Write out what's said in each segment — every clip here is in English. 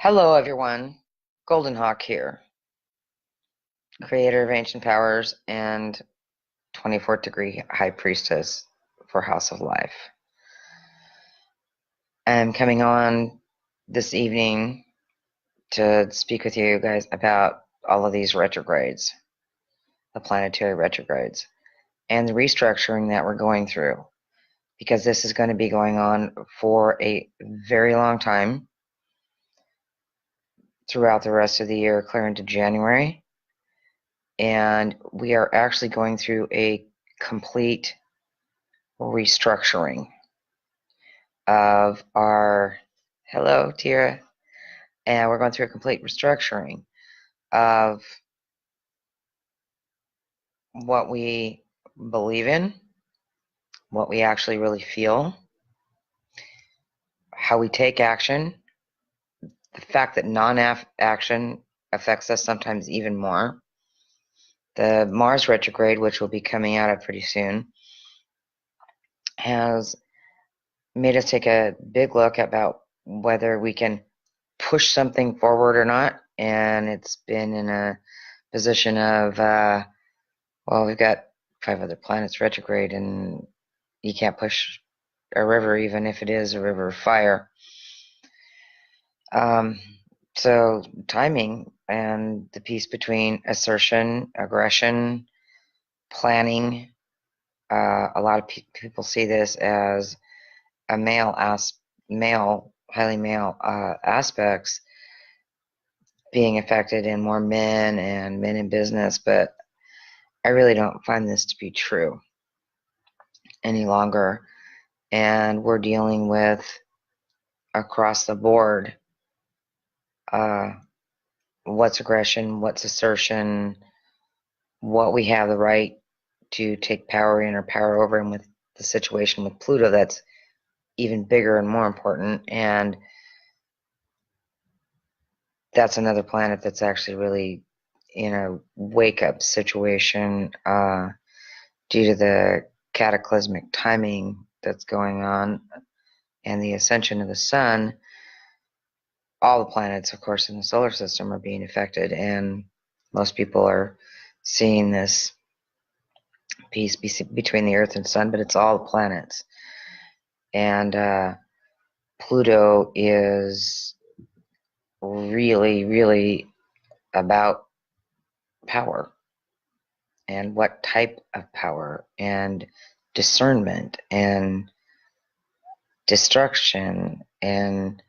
Hello, everyone. GoldenHawk here, creator of Ancient Powers and 24th degree High Priestess for House of Life. I'm coming on this evening to speak with you guys about all of these retrogrades, the planetary retrogrades, and the restructuring that we're going through, because this is going to be going on for a very long time throughout the rest of the year, clear into January. And we are actually going through a complete restructuring of our hello Tira, and we're going through a complete restructuring of what we believe in, what we actually really feel, how we take action, the fact that non-action affects us sometimes even more. The Mars retrograde, which we'll be coming out of pretty soon, has made us take a big look about whether we can push something forward or not. And it's been in a position of, well, we've got 5 other planets retrograde, and you can't push a river, even if it is a river of fire. So timing and the piece between assertion, aggression, planning. A lot of people see this as a highly male aspects being affected, and more men and men in business, but I really don't find this to be true any longer. And we're dealing with across the board what's aggression, what's assertion, what we have the right to take power in or power over, and with the situation with Pluto, that's even bigger and more important. And that's another planet that's actually really in a wake-up situation due to the cataclysmic timing that's going on and the ascension of the sun. All the planets, of course, in the solar system are being affected, and most people are seeing this piece between the Earth and Sun, but it's all the planets. And Pluto is really, really about power, and what type of power, and discernment, and destruction, and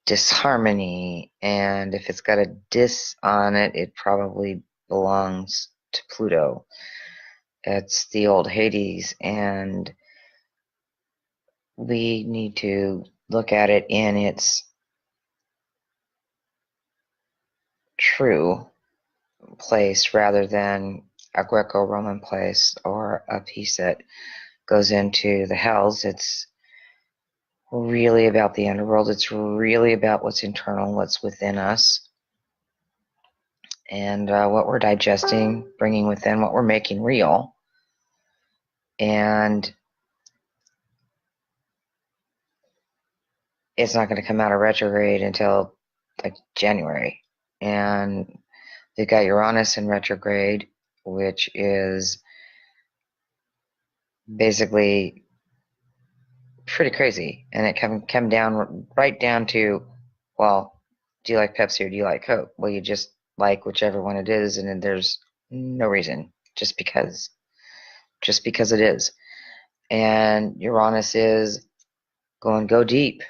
disharmony. And if it's got a dis on it, it probably belongs to Pluto. It's the old Hades, and we need to look at it in its true place rather than a Greco-Roman place or a piece that goes into the hells. It's really about the underworld. It's really about what's internal, what's within us, and what we're digesting, bringing within, what we're making real. And it's not going to come out of retrograde until like January. And we've got Uranus in retrograde, which is basically pretty crazy. And it come down right down to, well, do you like Pepsi or do you like Coke? Well, you just like whichever one it is, and there's no reason, just because it is. And Uranus is going go deep.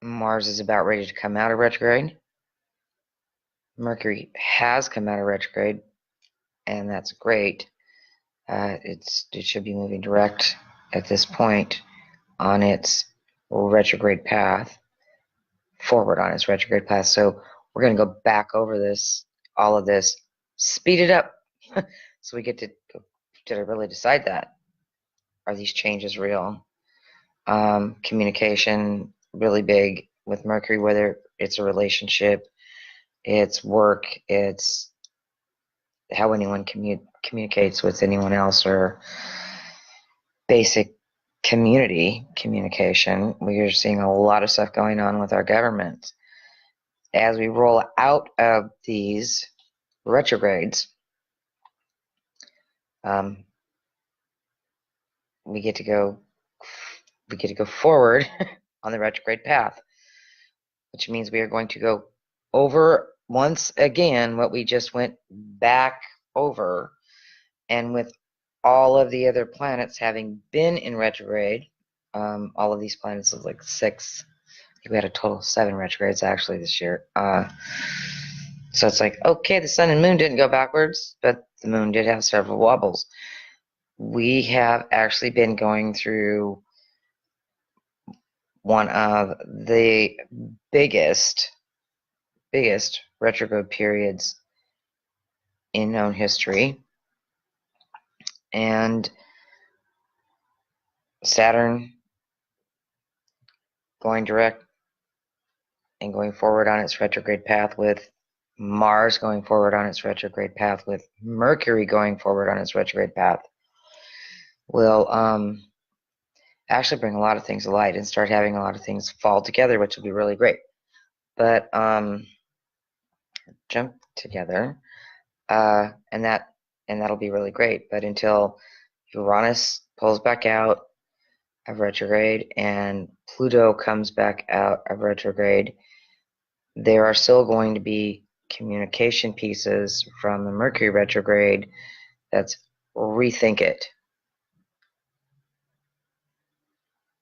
Mars is about ready to come out of retrograde. Mercury has come out of retrograde, and that's great. It should be moving direct at this point on its retrograde path, forward on its retrograde path. So we're going to go back over all of this, speed it up, so we get to really decide that. Are these changes real? Communication, really big with Mercury, whether it's a relationship, it's work, it's how anyone communicates with anyone else, or basic community communication. We are seeing a lot of stuff going on with our government. As we roll out of these retrogrades, we get to go forward on the retrograde path, which means we are going to go over once again what we just went back over. And with all of the other planets having been in retrograde, all of these planets is like 6. I think we had a total of 7 retrogrades actually this year. So it's like, okay, the sun and moon didn't go backwards, but the moon did have several wobbles. We have actually been going through one of the biggest retrograde periods in known history. And Saturn going direct and going forward on its retrograde path, with Mars going forward on its retrograde path, with Mercury going forward on its retrograde path, will actually bring a lot of things to light and start having a lot of things fall together, which will be really great. But jump together, and that'll be really great. But until Uranus pulls back out of retrograde and Pluto comes back out of retrograde, there are still going to be communication pieces from the Mercury retrograde that's rethink it.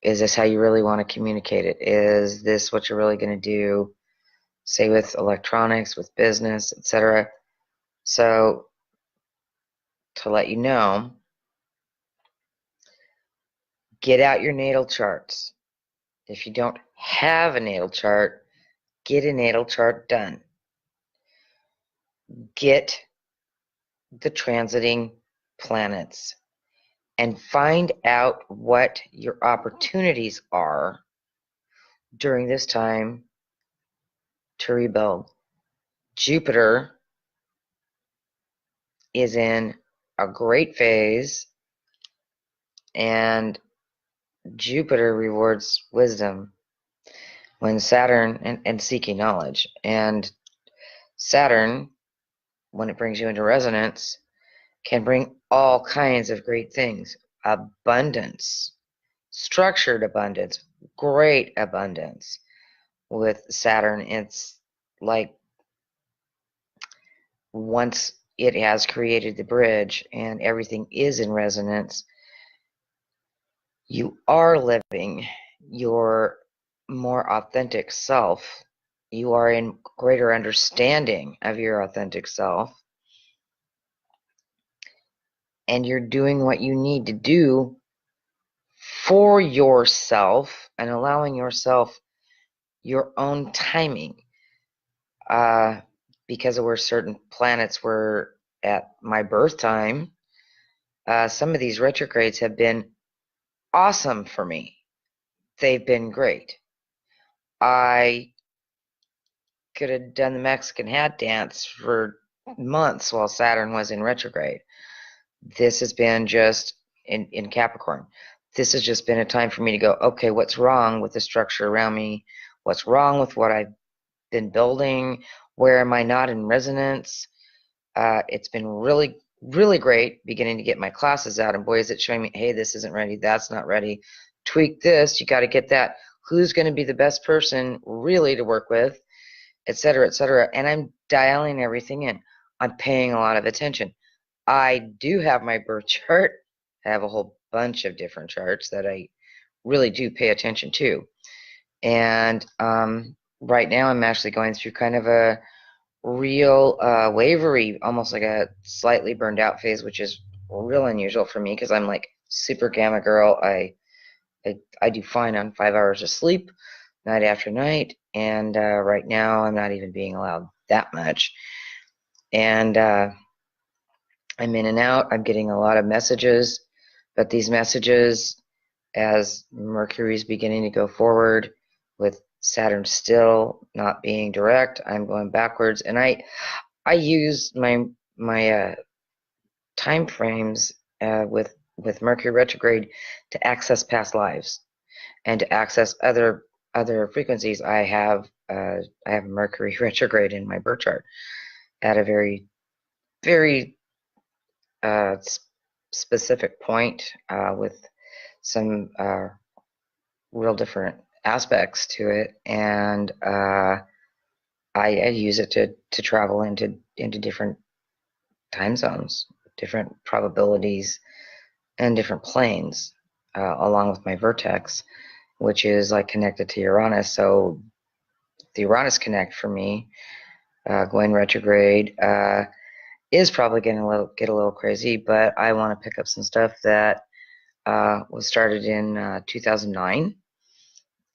Is this how you really want to communicate it? Is this what you're really going to do, say with electronics, with business, etc.? So to let you know, get out your natal charts. If you don't have a natal chart, get a natal chart done. Get the transiting planets and find out what your opportunities are during this time to rebuild. Jupiter is in a great phase, and Jupiter rewards wisdom when Saturn and seeking knowledge. And Saturn, when it brings you into resonance, can bring all kinds of great things. Abundance, structured abundance, great abundance. With Saturn, it's like once it has created the bridge and everything is in resonance, you are living your more authentic self. You are in greater understanding of your authentic self. And you're doing what you need to do for yourself and allowing yourself your own timing. Because of where certain planets were at my birth time, some of these retrogrades have been awesome for me. They've been great. I could have done the Mexican hat dance for months while Saturn was in retrograde. This has been just in Capricorn. This has just been a time for me to go, okay, what's wrong with the structure around me? What's wrong with what I've been building? Where am I not in resonance? It's been really, really great beginning to get my classes out, and boy, is it showing me, hey, this isn't ready, that's not ready. Tweak this, you got to get that. Who's going to be the best person really to work with, etc., etc. And I'm dialing everything in. I'm paying a lot of attention. I do have my birth chart. I have a whole bunch of different charts that I really do pay attention to. And right now I'm actually going through kind of a real wavery, almost like a slightly burned out phase, which is real unusual for me because I'm like super gamma girl. I do fine on 5 hours of sleep night after night, and right now I'm not even being allowed that much. And I'm in and out. I'm getting a lot of messages, but these messages, as Mercury's beginning to go forward, with Saturn still not being direct, I'm going backwards, and I use my time frames with with Mercury retrograde to access past lives and to access other frequencies. I have Mercury retrograde in my birth chart at a very uh, specific point with some real different aspects to it, and I use it to travel into different time zones, different probabilities, and different planes, along with my vertex, which is like connected to Uranus. So the Uranus connect for me, going retrograde, is probably getting get a little crazy, but I want to pick up some stuff that was started in 2009.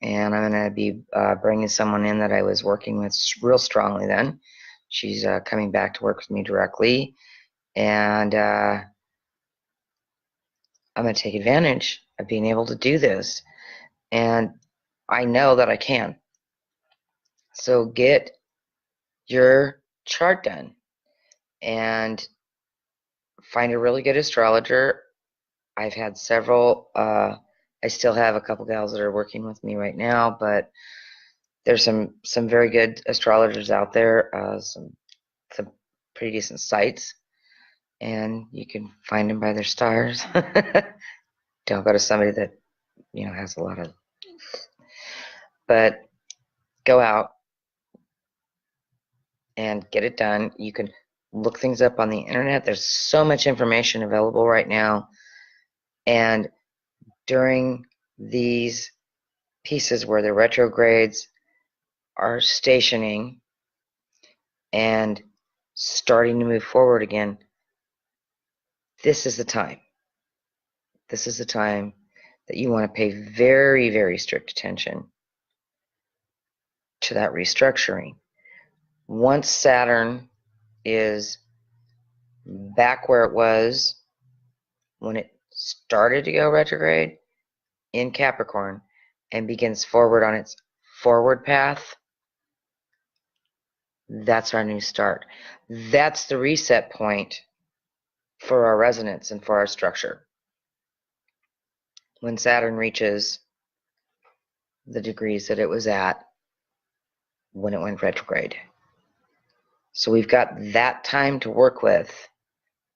And I'm going to be bringing someone in that I was working with real strongly then. She's coming back to work with me directly, and I'm going to take advantage of being able to do this, and I know that I can. So get your chart done and find a really good astrologer. I've had several. I still have a couple gals that are working with me right now, but there's some very good astrologers out there, some pretty decent sites, and you can find them by their stars. Don't go to somebody that has a lot of, but go out and get it done. You can look things up on the internet. There's so much information available right now, and during these pieces where the retrogrades are stationing and starting to move forward again, this is the time. This is the time that you want to pay very, very strict attention to that restructuring. Once Saturn is back where it was when it started to go retrograde in Capricorn and begins forward on its forward path, that's our new start. That's the reset point for our resonance and for our structure. When Saturn reaches the degrees that it was at when it went retrograde. So we've got that time to work with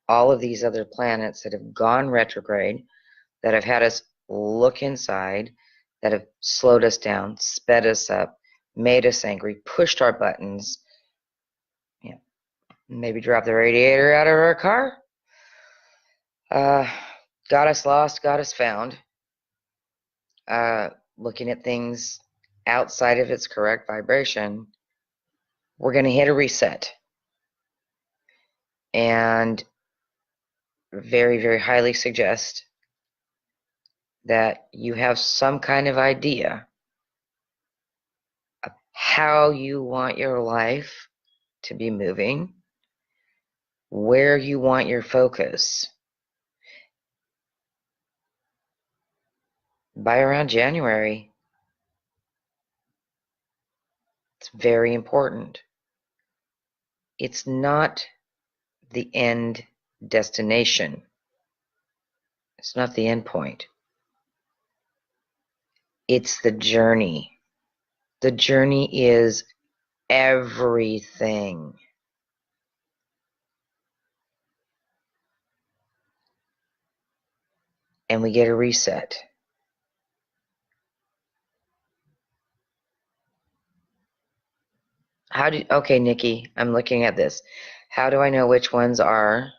all of these other planets that have gone retrograde, that have had us look inside, that have slowed us down, sped us up, made us angry, pushed our buttons, maybe dropped the radiator out of our car, got us lost, got us found, looking at things outside of its correct vibration. We're going to hit a reset. And very, very highly suggest that you have some kind of idea of how you want your life to be moving, where you want your focus. By around January, it's very important. It's not the end destination. It's not the end point. It's the journey. The journey is everything. And we get a reset. Okay, Nikki, I'm looking at this. How do I know which ones are,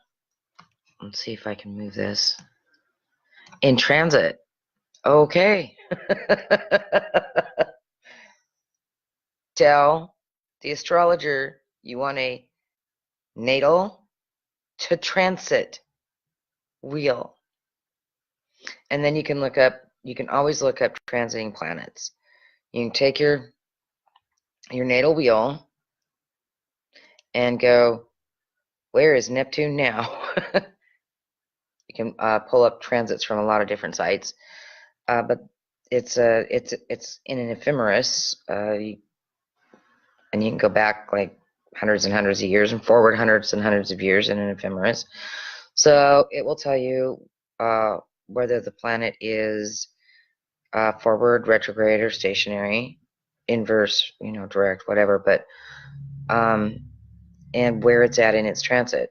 let's see if I can move this, in transit? Okay. Tell the astrologer you want a natal to transit wheel. And then you can always look up transiting planets. You can take your natal wheel and go, where is Neptune now? You can pull up transits from a lot of different sites, but it's in an ephemeris, and you can go back like hundreds and hundreds of years and forward hundreds and hundreds of years in an ephemeris. So it will tell you whether the planet is forward, retrograde, or stationary, inverse, direct, whatever, but and where it's at in its transit.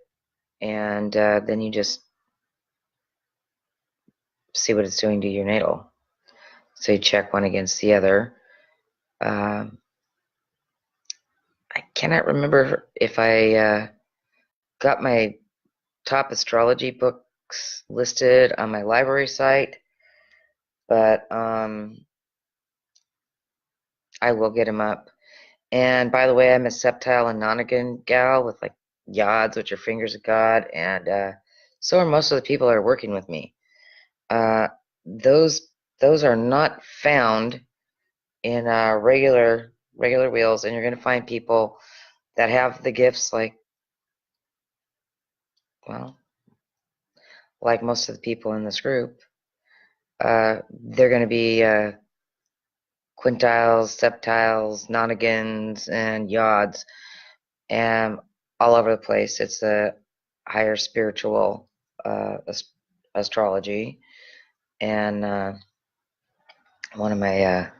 And then you just see what it's doing to your natal. So you check one against the other. I cannot remember if I got my top astrology books listed on my library site, but I will get them up. And by the way, I'm a septile and nonagon gal with like yods, which are fingers of God, and so are most of the people that are working with me. Those are not found in regular wheels, and you're going to find people that have the gifts like, well, like most of the people in this group. They're going to be quintiles, septiles, nonagons, and yods, and all over the place. It's a higher spiritual astrology, and one of my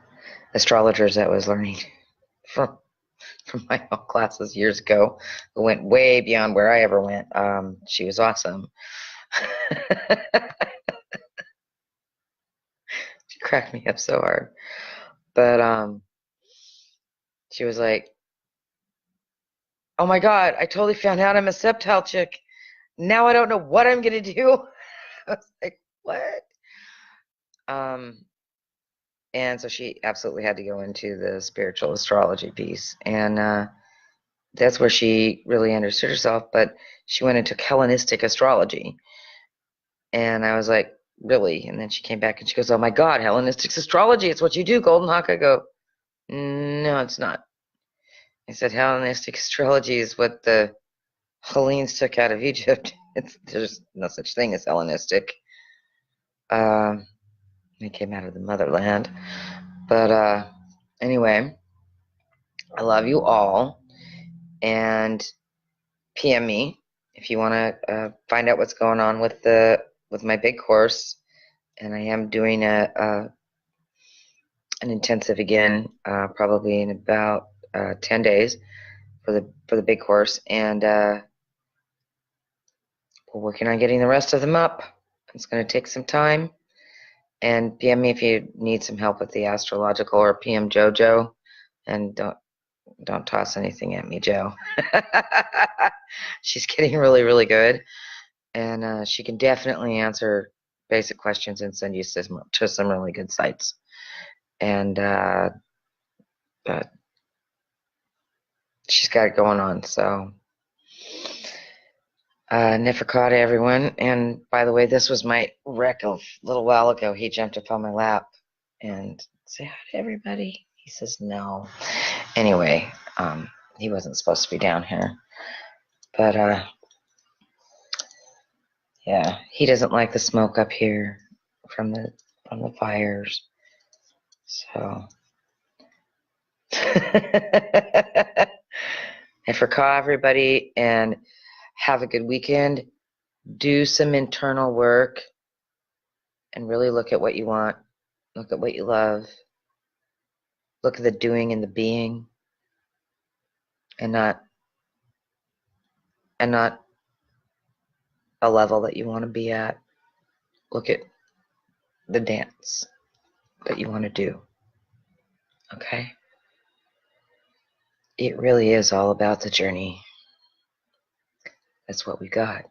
astrologers that was learning from my own classes years ago, who went way beyond where I ever went. She was awesome. She cracked me up so hard. But she was like, "Oh my God, I totally found out I'm a septile chick. Now I don't know what I'm gonna do." I was like, "What?" And so she absolutely had to go into the spiritual astrology piece, and that's where she really understood herself. But she went into Hellenistic astrology, and I was like, "Really?" And then she came back and she goes, "Oh my God, Hellenistic astrology, it's what you do, GoldenHawk." I go, "No, it's not." I said, "Hellenistic astrology is what the Hellenes took out of Egypt. There's no such thing as Hellenistic. They came out of the motherland." But anyway, I love you all, and PM me if you want to find out what's going on with my big course. And I am doing an intensive again, probably in about 10 days for the big course, and we're working on getting the rest of them up. It's going to take some time. And PM me if you need some help with the astrological, or PM JoJo, and don't toss anything at me, Joe. She's getting really, really good, and she can definitely answer basic questions and send you to some really good sites. And she's got it going on. So Nifakata, everyone. And by the way, this was my wreck a little while ago. He jumped up on my lap and said hi to everybody. He says no. Anyway, he wasn't supposed to be down here. But yeah, he doesn't like the smoke up here from the fires. So and for everybody, and have a good weekend. Do some internal work and really look at what you want. Look at what you love. Look at the doing and the being, and not a level that you want to be at. Look at the dance that you want to do. Okay? It really is all about the journey. That's what we got.